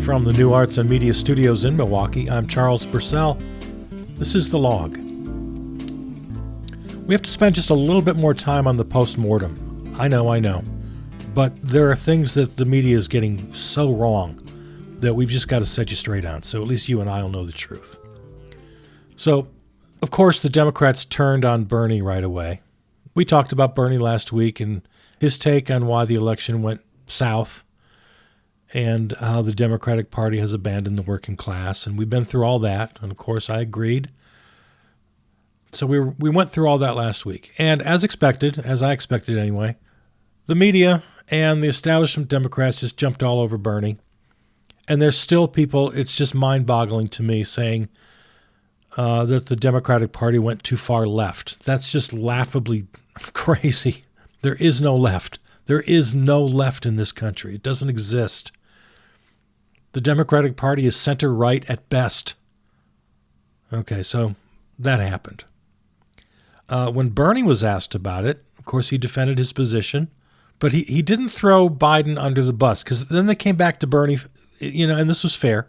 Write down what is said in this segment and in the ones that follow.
From the New Arts and Media Studios in Milwaukee, I'm Charles Purcell. This is The Log. We have to spend just a little bit more time on the post-mortem. I know. But there are things that the media is getting so wrong that we've just got to set you straight on, so at least you and I will know the truth. So, of course, the Democrats turned on Bernie right away. We talked about Bernie last week and his take on why the election went south and how the Democratic Party has abandoned the working class. And we've been through all that. And, of course, I agreed. So we went through all that last week. And as expected, as I expected anyway, the media and the establishment Democrats just jumped all over Bernie. And there's still people, it's just mind-boggling to me, saying that the Democratic Party went too far left. That's just laughably crazy. There is no left. There is no left in this country. It doesn't exist. The Democratic Party is center-right at best. Okay, so that happened. When Bernie was asked about it, of course, he defended his position, but he didn't throw Biden under the bus, because then they came back to Bernie, and this was fair.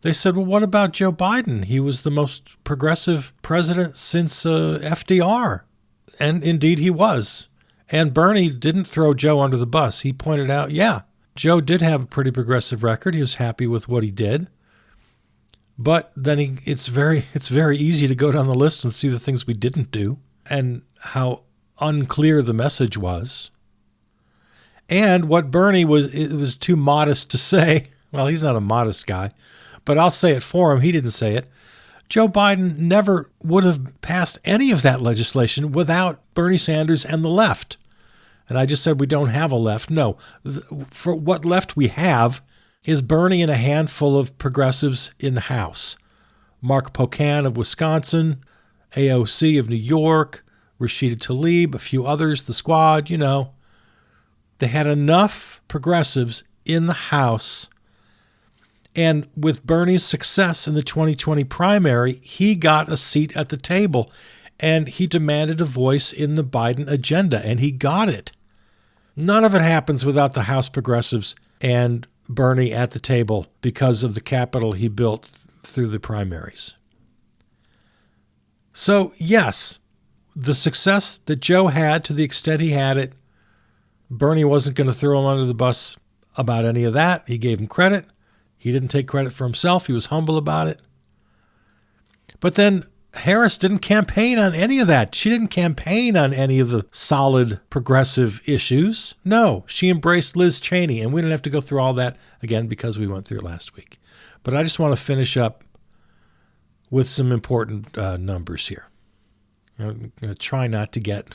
They said, well, what about Joe Biden? He was the most progressive president since FDR. And indeed he was. And Bernie didn't throw Joe under the bus. He pointed out, yeah, Joe did have a pretty progressive record. He was happy with what he did. But then it's very easy to go down the list and see the things we didn't do and how unclear the message was. And what Bernie it was too modest to say. Well, he's not a modest guy, but I'll say it for him. He didn't say it. Joe Biden never would have passed any of that legislation without Bernie Sanders and the left. And I just said we don't have a left. No, for what left we have is Bernie and a handful of progressives in the House. Mark Pocan of Wisconsin, AOC of New York, Rashida Tlaib, a few others, the squad, They had enough progressives in the House. And with Bernie's success in the 2020 primary, he got a seat at the table, and he demanded a voice in the Biden agenda, and he got it. None of it happens without the House progressives and Bernie at the table because of the capital he built through the primaries. So, yes, the success that Joe had, to the extent he had it, Bernie wasn't going to throw him under the bus about any of that. He gave him credit. He didn't take credit for himself. He was humble about it. But then Harris didn't campaign on any of that. She didn't campaign on any of the solid progressive issues. No, she embraced Liz Cheney, and we don't have to go through all that again because we went through it last week. But I just want to finish up with some important numbers here. I'm going to try not to get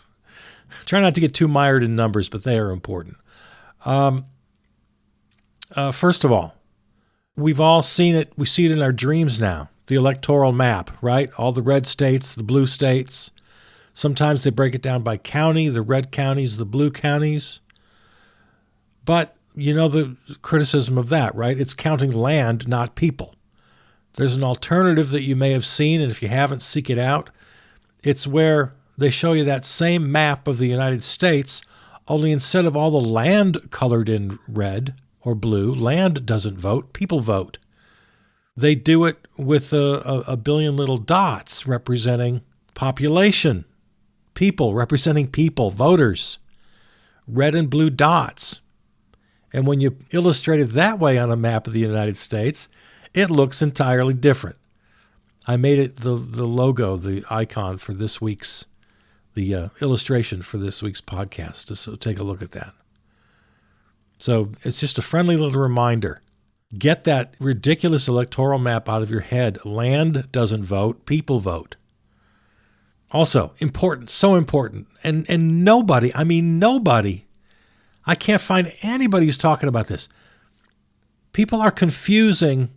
too mired in numbers, but they are important. First of all, we've all seen it. We see it in our dreams now. The electoral map, right? All the red states, the blue states. Sometimes they break it down by county, the red counties, the blue counties. But you know the criticism of that, right? It's counting land, not people. There's an alternative that you may have seen, and if you haven't, seek it out. It's where they show you that same map of the United States, only instead of all the land colored in red or blue, land doesn't vote, people vote. They do it with a billion little dots representing population, people, representing people, voters, red and blue dots. And when you illustrate it that way on a map of the United States, it looks entirely different. I made it the logo, the icon for this week's, the illustration for this week's podcast. So take a look at that. So it's just a friendly little reminder. Get that ridiculous electoral map out of your head. Land doesn't vote, people vote. Also, important, so important. And nobody, I can't find anybody who's talking about this. People are confusing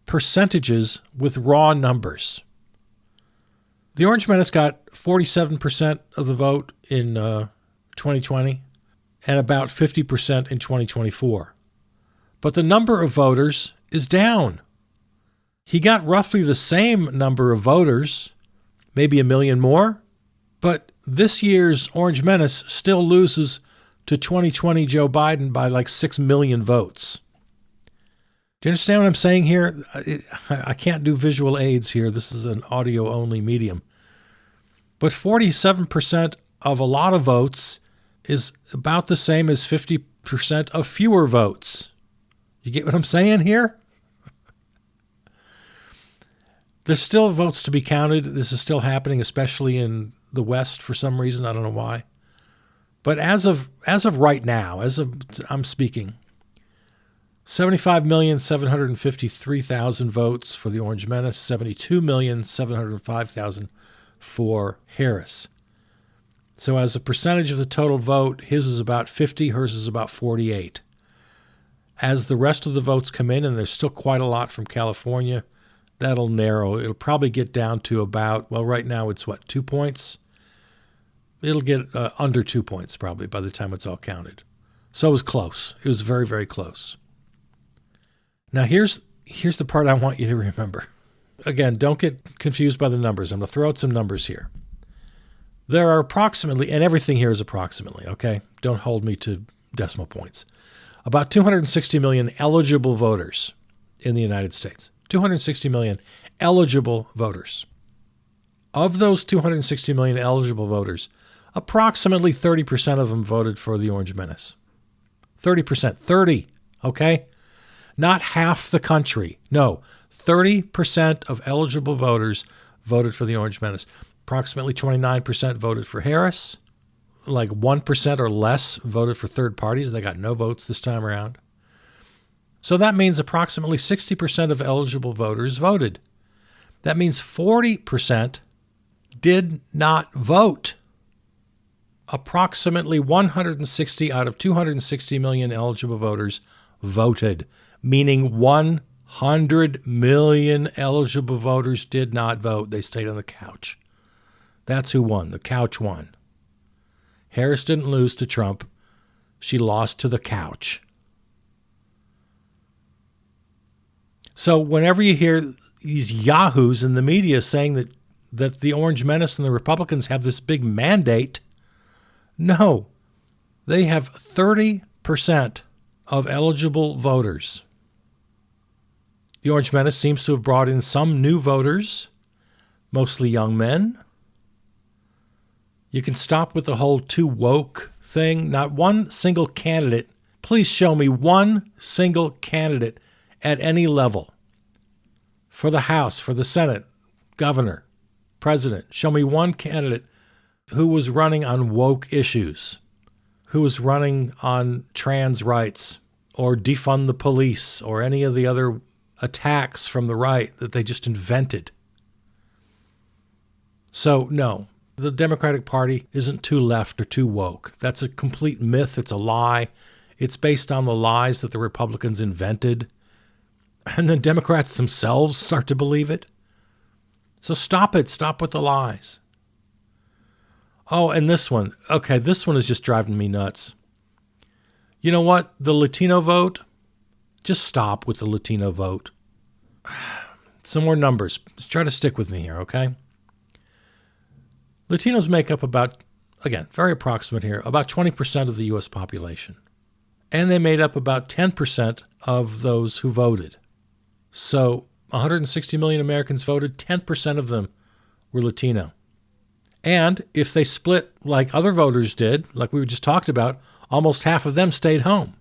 percentages with raw numbers. The Orange Menace got 47% of the vote in 2020 and about 50% in 2024. But the number of voters is down. He got roughly the same number of voters, maybe 1 million more, but this year's Orange Menace still loses to 2020 Joe Biden by like 6 million votes. Do you understand what I'm saying here? I can't do visual aids here. This is an audio-only medium. But 47% of a lot of votes is about the same as 50% of fewer votes. You get what I'm saying here? There's still votes to be counted. This is still happening, especially in the West for some reason. I don't know why. But as of right now, I'm speaking, 75,753,000 votes for the Orange Menace, 72,705,000 for Harris. So as a percentage of the total vote, his is about 50, hers is about 48. As the rest of the votes come in, and there's still quite a lot from California, that'll narrow. It'll probably get down to about, well, right now it's 2 points? It'll get under 2 points probably by the time it's all counted. So it was close. It was very, very close. Now here's the part I want you to remember. Again, don't get confused by the numbers. I'm going to throw out some numbers here. There are approximately, and everything here is approximately, okay? Don't hold me to decimal points. About 260 million eligible voters in the United States. 260 million eligible voters. Of those 260 million eligible voters, approximately 30% of them voted for the Orange Menace. 30%. 30, okay? Not half the country. No, 30% of eligible voters voted for the Orange Menace. Approximately 29% voted for Harris. Like 1% or less voted for third parties. They got no votes this time around. So that means approximately 60% of eligible voters voted. That means 40% did not vote. Approximately 160 out of 260 million eligible voters voted, meaning 100 million eligible voters did not vote. They stayed on the couch. That's who won. The couch won. Harris didn't lose to Trump. She lost to the couch. So whenever you hear these yahoos in the media saying that the Orange Menace and the Republicans have this big mandate, no. They have 30% of eligible voters. The Orange Menace seems to have brought in some new voters, mostly young men. You can stop with the whole too woke thing. Not one single candidate. Please show me one single candidate at any level. For the House, for the Senate, governor, president. Show me one candidate who was running on woke issues, who was running on trans rights or defund the police or any of the other attacks from the right that they just invented. So, no. The Democratic Party isn't too left or too woke. That's a complete myth. It's a lie. It's based on the lies that the Republicans invented. And the Democrats themselves start to believe it. So stop it. Stop with the lies. Oh, and this one. Okay, this one is just driving me nuts. You know what? The Latino vote? Just stop with the Latino vote. Some more numbers. Just try to stick with me here, okay? Latinos make up about, again, very approximate here, about 20% of the U.S. population. And they made up about 10% of those who voted. So 160 million Americans voted, 10% of them were Latino. And if they split like other voters did, like we just talked about, almost half of them stayed home.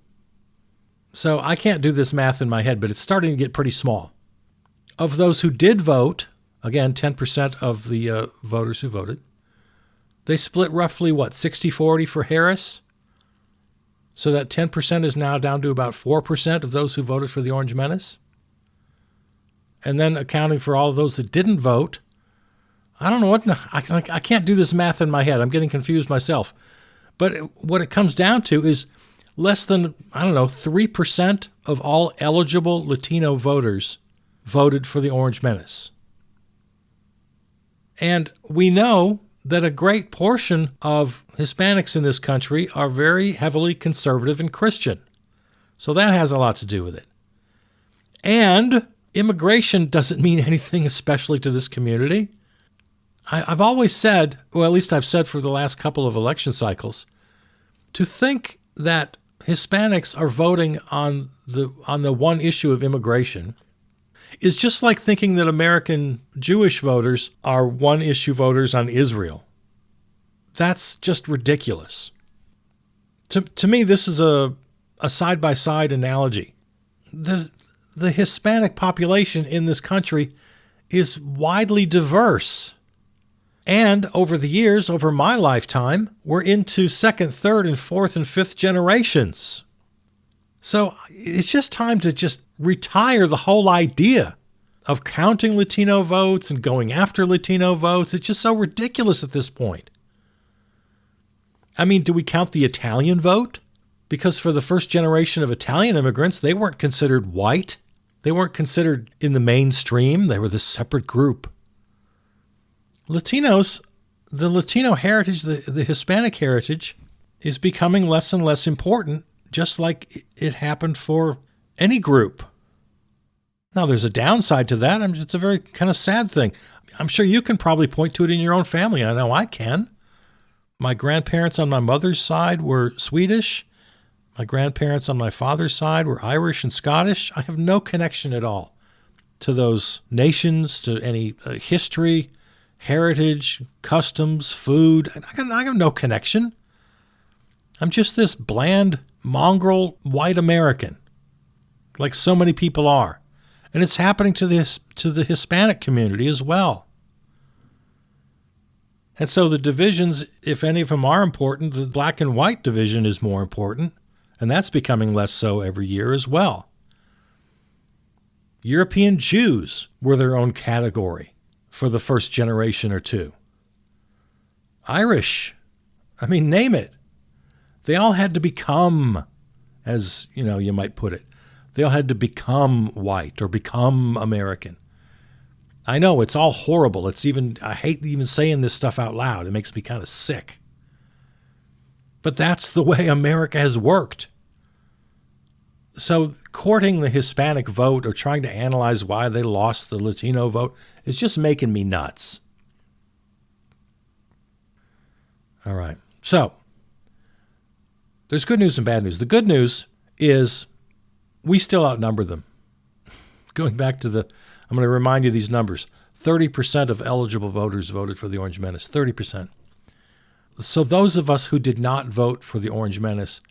So I can't do this math in my head, but it's starting to get pretty small. Of those who did vote, again, 10% of the voters who voted, they split roughly, 60-40 for Harris? So that 10% is now down to about 4% of those who voted for the Orange Menace? And then accounting for all of those that didn't vote, I don't know what, I can't do this math in my head. I'm getting confused myself. But what it comes down to is less than, 3% of all eligible Latino voters voted for the Orange Menace. And we know that a great portion of Hispanics in this country are very heavily conservative and Christian. So that has a lot to do with it. And immigration doesn't mean anything especially to this community. I've always said, or at least I've said for the last couple of election cycles, to think that Hispanics are voting on the one issue of immigration is just like thinking that American Jewish voters are one issue voters on Israel. That's just ridiculous. To me, this is a side-by-side analogy. The Hispanic population in this country is widely diverse. And over the years, over my lifetime, we're into second, third, and fourth, and fifth generations. So it's just time to just retire the whole idea of counting Latino votes and going after Latino votes. It's just so ridiculous at this point. I mean, do we count the Italian vote? Because for the first generation of Italian immigrants, they weren't considered white. They weren't considered in the mainstream. They were this separate group. Latinos, the Latino heritage, the Hispanic heritage, is becoming less and less important, just like it happened for any group. Now, there's a downside to that. It's a very kind of sad thing. I'm sure you can probably point to it in your own family. I know I can. My grandparents on my mother's side were Swedish. My grandparents on my father's side were Irish and Scottish. I have no connection at all to those nations, to any history, heritage, customs, food. I have no connection. I'm just this bland, mongrel, white American, like so many people are. And it's happening to the Hispanic community as well. And so the divisions, if any of them are important, the black and white division is more important, and that's becoming less so every year as well. European Jews were their own category for the first generation or two. Irish, name it. They all had to become, as you might put it, they all had to become white or become American. I know it's all horrible. I hate even saying this stuff out loud. It makes me kind of sick. But that's the way America has worked. So courting the Hispanic vote or trying to analyze why they lost the Latino vote is just making me nuts. All right. So there's good news and bad news. The good news is we still outnumber them. Going back to I'm going to remind you these numbers. 30% of eligible voters voted for the Orange Menace. 30%. So those of us who did not vote for the Orange Menace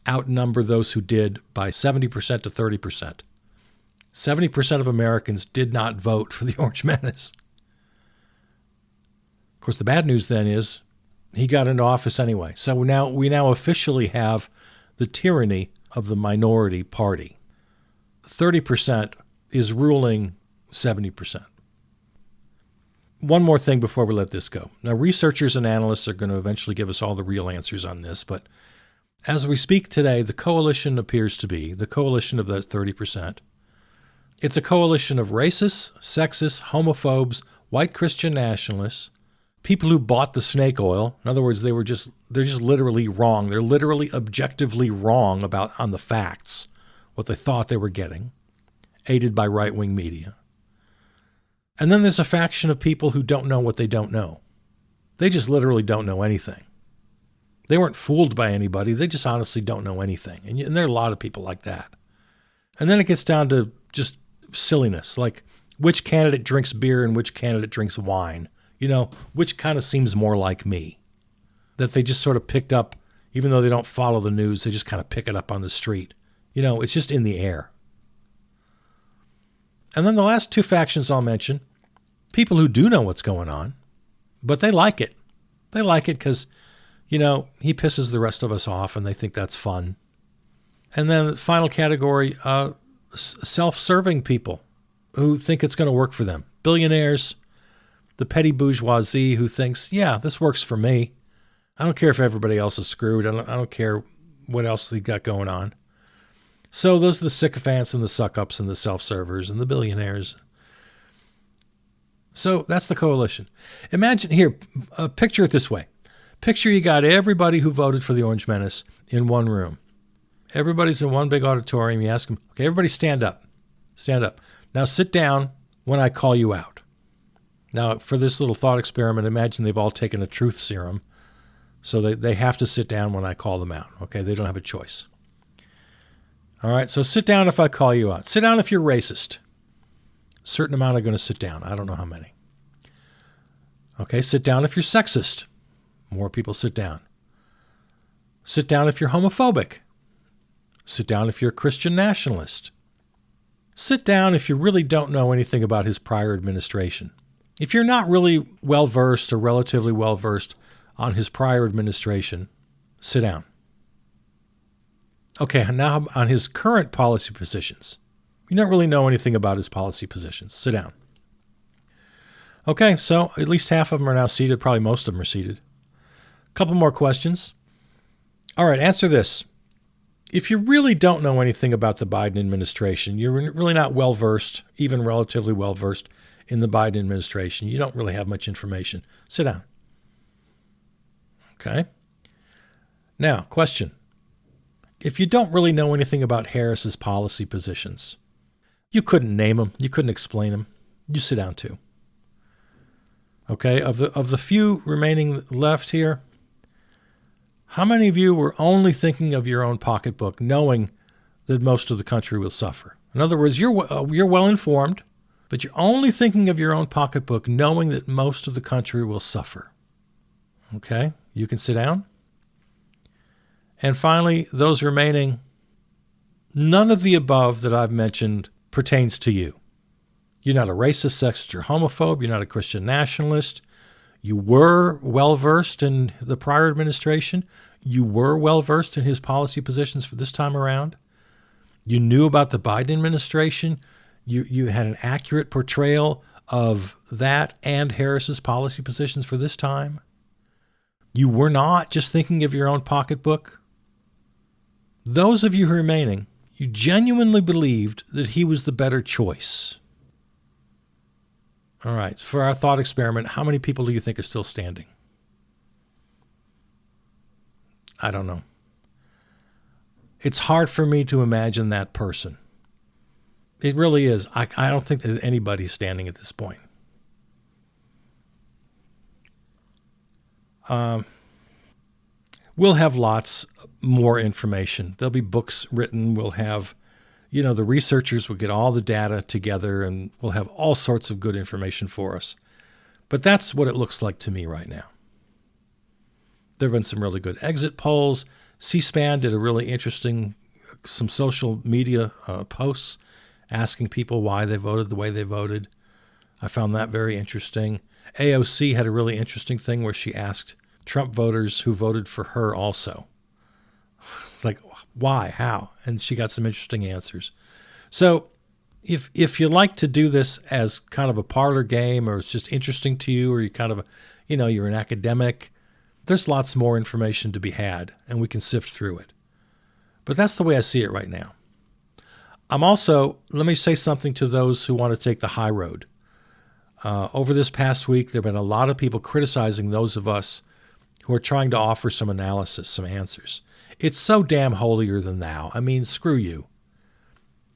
outnumber those who did by 70% to 30%. 70% of Americans did not vote for the Orange Menace. Of course, the bad news then is he got into office anyway. So we now officially have the tyranny of the minority party. 30% is ruling 70%. One more thing before we let this go. Now, researchers and analysts are going to eventually give us all the real answers on this, but as we speak today, the coalition appears to be the coalition of that 30%. It's a coalition of racists, sexists, homophobes, white Christian nationalists, people who bought the snake oil. In other words, they're just literally wrong. They're literally objectively wrong on the facts, what they thought they were getting, aided by right-wing media. And then there's a faction of people who don't know what they don't know. They just literally don't know anything. They weren't fooled by anybody. They just honestly don't know anything. And there are a lot of people like that. And then it gets down to just silliness, like which candidate drinks beer and which candidate drinks wine. Which kind of seems more like me. That they just sort of picked up, even though they don't follow the news, they just kind of pick it up on the street. It's just in the air. And then the last two factions I'll mention, people who do know what's going on, but they like it. They like it because, he pisses the rest of us off and they think that's fun. And then the final category, self-serving people who think it's going to work for them. Billionaires, the petty bourgeoisie who thinks, yeah, this works for me. I don't care if everybody else is screwed. I don't care what else they got going on. So those are the sycophants and the suck-ups and the self-servers and the billionaires. So that's the coalition. Imagine here, picture it this way. Picture you got everybody who voted for the Orange Menace in one room. Everybody's in one big auditorium. You ask them, okay, everybody stand up. Stand up. Now sit down when I call you out. Now, for this little thought experiment, imagine they've all taken a truth serum. So they have to sit down when I call them out. Okay, they don't have a choice. All right, so sit down if I call you out. Sit down if you're racist. A certain amount are going to sit down. I don't know how many. Okay, sit down if you're sexist. More people sit down. Sit down if you're homophobic. Sit down if you're a Christian nationalist. Sit down if you really don't know anything about his prior administration. If you're not really well-versed or relatively well-versed on his prior administration, sit down. Okay, now on his current policy positions. You don't really know anything about his policy positions. Sit down. Okay, so at least half of them are now seated. Probably most of them are seated. A couple more questions. All right, answer this. If you really don't know anything about the Biden administration, you're really not well-versed, even relatively well-versed in the Biden administration, you don't really have much information, sit down. Okay. Now, question. If you don't really know anything about Harris's policy positions, you couldn't name them, you couldn't explain them, you sit down too. Okay, of the few remaining left here, how many of you were only thinking of your own pocketbook, knowing that most of the country will suffer? In other words, you're well informed, but you're only thinking of your own pocketbook, knowing that most of the country will suffer. Okay, you can sit down. And finally, those remaining, none of the above that I've mentioned pertains to you. You're not a racist, sexist, or homophobe. You're not a Christian nationalist. You were well-versed in the prior administration. You were well-versed in his policy positions for this time around. You knew about the Biden administration. You had an accurate portrayal of that and Harris's policy positions for this time. You were not just thinking of your own pocketbook. Those of you remaining, you genuinely believed that he was the better choice. All right, for our thought experiment, how many people do you think are still standing? I don't know. It's hard for me to imagine that person. It really is. I don't think that anybody's standing at this point. We'll have lots more information. There'll be books written. We'll have, the researchers will get all the data together and we'll have all sorts of good information for us. But that's what it looks like to me right now. There have been some really good exit polls. C-SPAN did a really interesting, some social media posts asking people why they voted the way they voted. I found that very interesting. AOC had a really interesting thing where she asked Trump voters who voted for her also. Like, why? How? And she got some interesting answers. So if you like to do this as kind of a parlor game, or it's just interesting to you, or you kind of, you're an academic, there's lots more information to be had, and we can sift through it. But that's the way I see it right now. I'm also, let me say something to those who want to take the high road. Over this past week, there have been a lot of people criticizing those of us who are trying to offer some analysis, some answers. It's so damn holier than thou. I mean, screw you.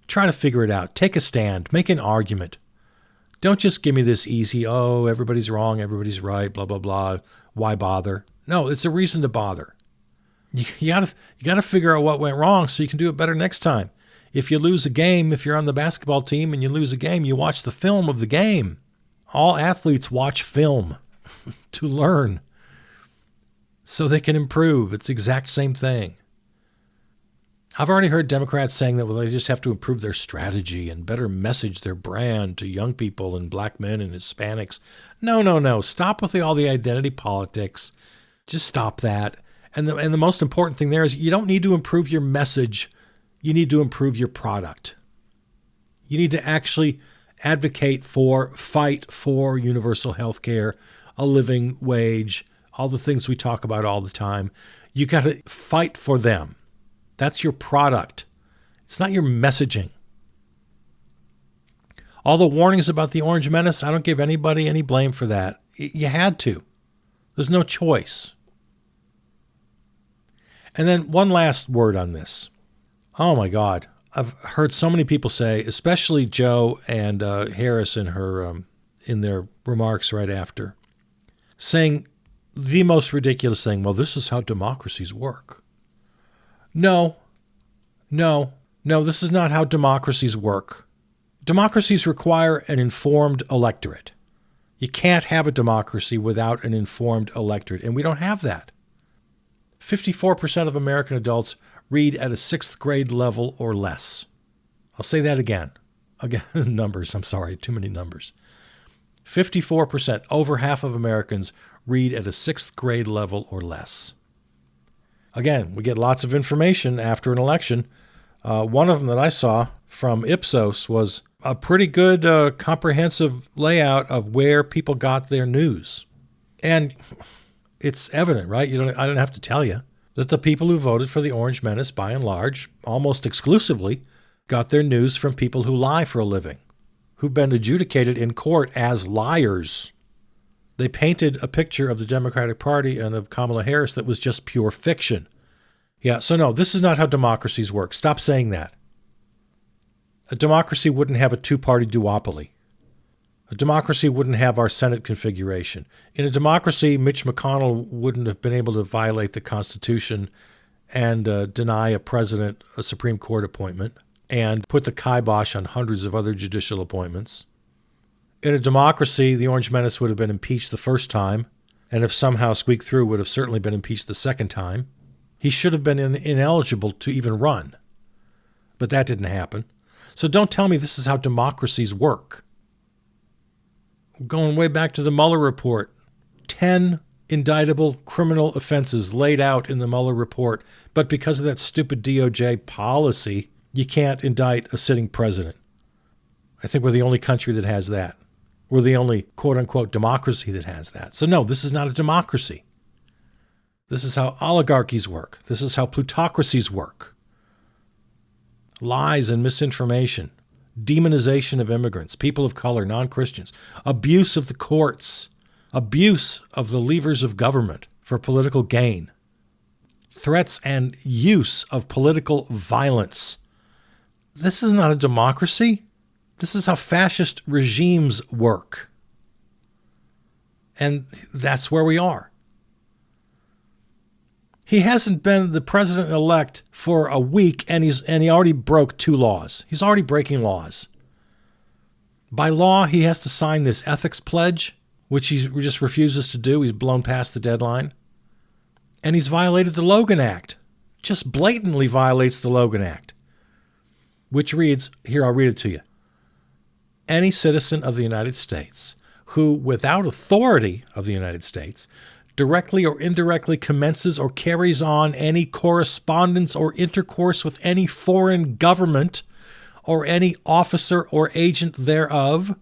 Try to figure it out. Take a stand. Make an argument. Don't just give me this easy, everybody's wrong, everybody's right, blah, blah, blah. Why bother? No, it's a reason to bother. You gotta figure out what went wrong so you can do it better next time. If you lose a game, if you're on the basketball team and you lose a game, you watch the film of the game. All athletes watch film to learn so they can improve. It's the exact same thing. I've already heard Democrats saying that they just have to improve their strategy and better message their brand to young people and black men and Hispanics. No. Stop with all the identity politics. Just stop that. And the most important thing there is you don't need to improve your message. You need to improve your product. You need to actually fight for universal health care, a living wage, all the things we talk about all the time. You got to fight for them. That's your product. It's not your messaging. All the warnings about the Orange Menace, I don't give anybody any blame for that. You had to. There's no choice. And then one last word on this. Oh my God. I've heard so many people say, especially Joe and Harris in their remarks right after, saying the most ridiculous thing, well, this is how democracies work. No. No, this is not how democracies work. Democracies require an informed electorate. You can't have a democracy without an informed electorate, and we don't have that. 54% of American adults read at a 6th grade level or less. I'll say that again. Again, numbers, I'm sorry, too many numbers. 54%, over half of Americans, read at a 6th grade level or less. Again, we get lots of information after an election. One of them that I saw from Ipsos was a pretty good comprehensive layout of where people got their news. And it's evident, right? I don't have to tell you that the people who voted for the Orange Menace, by and large, almost exclusively, got their news from people who lie for a living, who've been adjudicated in court as liars. They painted a picture of the Democratic Party and of Kamala Harris that was just pure fiction. Yeah, so no, this is not how democracies work. Stop saying that. A democracy wouldn't have a two-party duopoly. A democracy wouldn't have our Senate configuration. In a democracy, Mitch McConnell wouldn't have been able to violate the Constitution and deny a president a Supreme Court appointment and put the kibosh on hundreds of other judicial appointments. In a democracy, the Orange Menace would have been impeached the first time, and if somehow squeaked through, would have certainly been impeached the second time. He should have been ineligible to even run. But that didn't happen. So don't tell me this is how democracies work. Going way back to the Mueller report, 10 indictable criminal offenses laid out in the Mueller report, but because of that stupid DOJ policy, you can't indict a sitting president. I think we're the only country that has that. We're the only quote-unquote democracy that has that. So no, this is not a democracy. This is how oligarchies work. This is how plutocracies work. Lies and misinformation, demonization of immigrants, people of color, non-Christians, abuse of the courts, abuse of the levers of government for political gain, threats and use of political violence. This is not a democracy. This is how fascist regimes work. And that's where we are. He hasn't been the president-elect for a week, and he already broke 2 laws. He's already breaking laws. By law, he has to sign this ethics pledge, which he just refuses to do. He's blown past the deadline. And he's violated the Logan Act. Just blatantly violates the Logan Act, which reads, here, I'll read it to you. Any citizen of the United States who, without authority of the United States, directly or indirectly commences or carries on any correspondence or intercourse with any foreign government or any officer or agent thereof,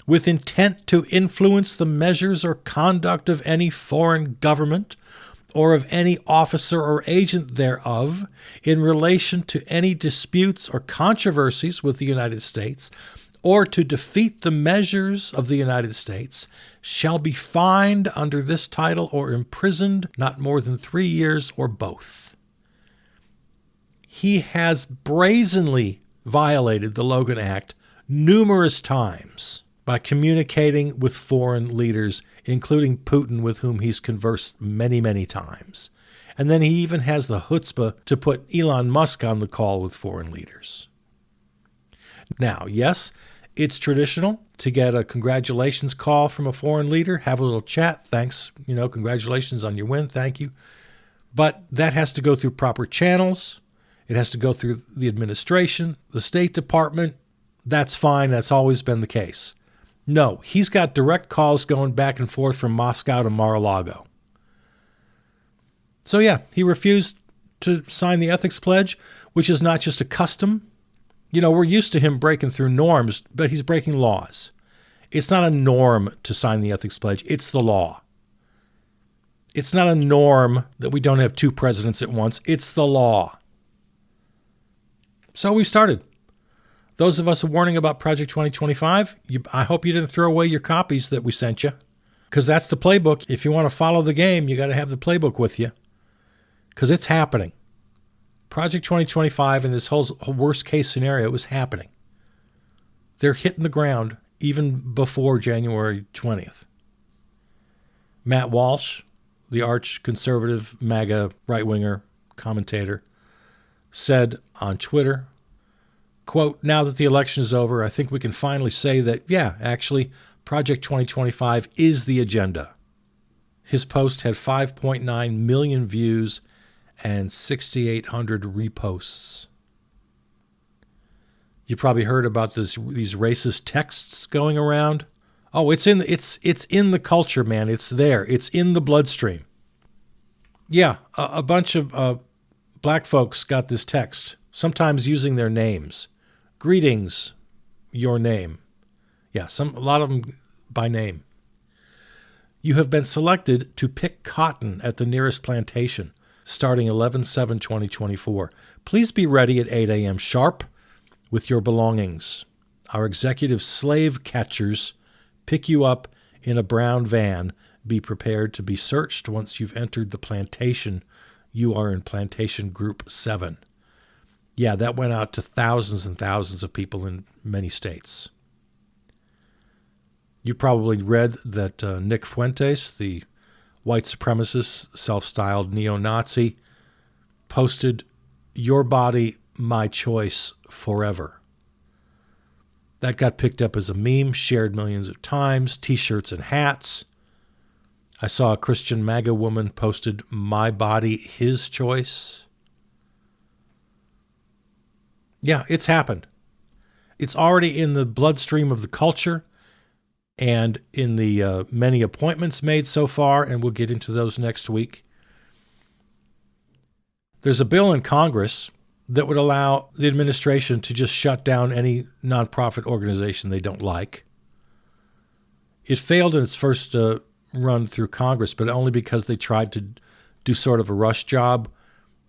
with intent to influence the measures or conduct of any foreign government or of any officer or agent thereof in relation to any disputes or controversies with the United States, or to defeat the measures of the United States, shall be fined under this title or imprisoned not more than 3 years or both. He has brazenly violated the Logan Act numerous times by communicating with foreign leaders, including Putin, with whom he's conversed many, many times. And then he even has the chutzpah to put Elon Musk on the call with foreign leaders. Now, yes, it's traditional to get a congratulations call from a foreign leader, have a little chat. Thanks, congratulations on your win. Thank you. But that has to go through proper channels. It has to go through the administration, the State Department. That's fine. That's always been the case. No, he's got direct calls going back and forth from Moscow to Mar-a-Lago. So yeah, he refused to sign the ethics pledge, which is not just a custom. We're used to him breaking through norms, but he's breaking laws. It's not a norm to sign the ethics pledge. It's the law. It's not a norm that we don't have 2 presidents at once. It's the law. So we started. Those of us warning about Project 2025, I hope you didn't throw away your copies that we sent you, because that's the playbook. If you want to follow the game, you got to have the playbook with you, because it's happening. Project 2025 and this whole worst-case scenario is happening. They're hitting the ground even before January 20th. Matt Walsh, the arch-conservative MAGA right-winger commentator, said on Twitter Quote, now that the election is over, I think we can finally say that, yeah, actually, Project 2025 is the agenda. His post had 5.9 million views and 6,800 reposts. You probably heard about these racist texts going around. Oh, it's in the culture, man. It's there. It's in the bloodstream. Yeah, a bunch of black folks got this text, sometimes using their names. Greetings, your name. Yeah, a lot of them by name. You have been selected to pick cotton at the nearest plantation, starting 11/7/2024. Please be ready at 8 a.m. sharp with your belongings. Our executive slave catchers pick you up in a brown van. Be prepared to be searched once you've entered the plantation. You are in Plantation Group 7. Yeah, that went out to thousands and thousands of people in many states. You probably read that Nick Fuentes, the white supremacist, self-styled neo-Nazi, posted, "Your body, my choice, forever." That got picked up as a meme, shared millions of times, T-shirts and hats. I saw a Christian MAGA woman posted, "My body, his choice." Yeah, it's happened. It's already in the bloodstream of the culture and in the many appointments made so far, and we'll get into those next week. There's a bill in Congress that would allow the administration to just shut down any nonprofit organization they don't like. It failed in its first run through Congress, but only because they tried to do sort of a rush job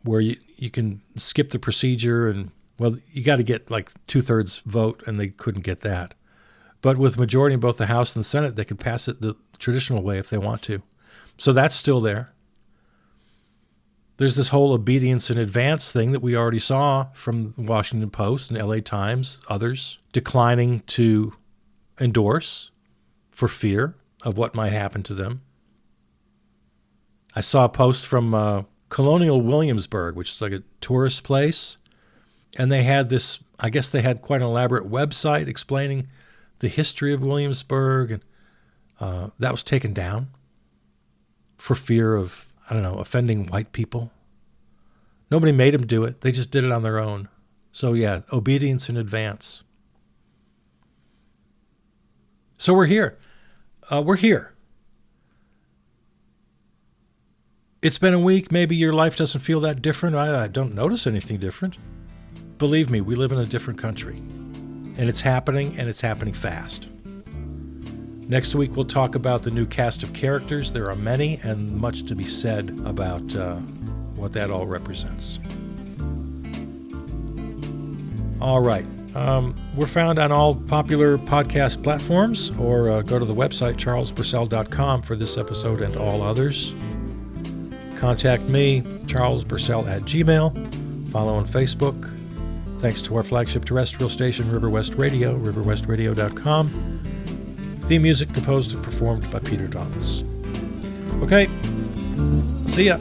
where you can skip the procedure and, well, you got to get like 2/3 vote, and they couldn't get that. But with majority in both the House and the Senate, they could pass it the traditional way if they want to. So that's still there. There's this whole obedience in advance thing that we already saw from the Washington Post and LA Times, others, declining to endorse for fear of what might happen to them. I saw a post from Colonial Williamsburg, which is like a tourist place, and they had this, I guess they had quite an elaborate website explaining the history of Williamsburg, and that was taken down for fear of, I don't know, offending white people. Nobody made them do it. They just did it on their own. So yeah, obedience in advance. So we're here. We're here. It's been a week. Maybe your life doesn't feel that different. I don't notice anything different. Believe me, we live in a different country. And it's happening fast. Next week, we'll talk about the new cast of characters. There are many, and much to be said about what that all represents. All right. We're found on all popular podcast platforms, or go to the website, charlesburcell.com, for this episode and all others. Contact me, charlesburcell@gmail. Follow on Facebook. Thanks to our flagship terrestrial station, River West Radio, riverwestradio.com. Theme music composed and performed by Peter Donalds. Okay, see ya.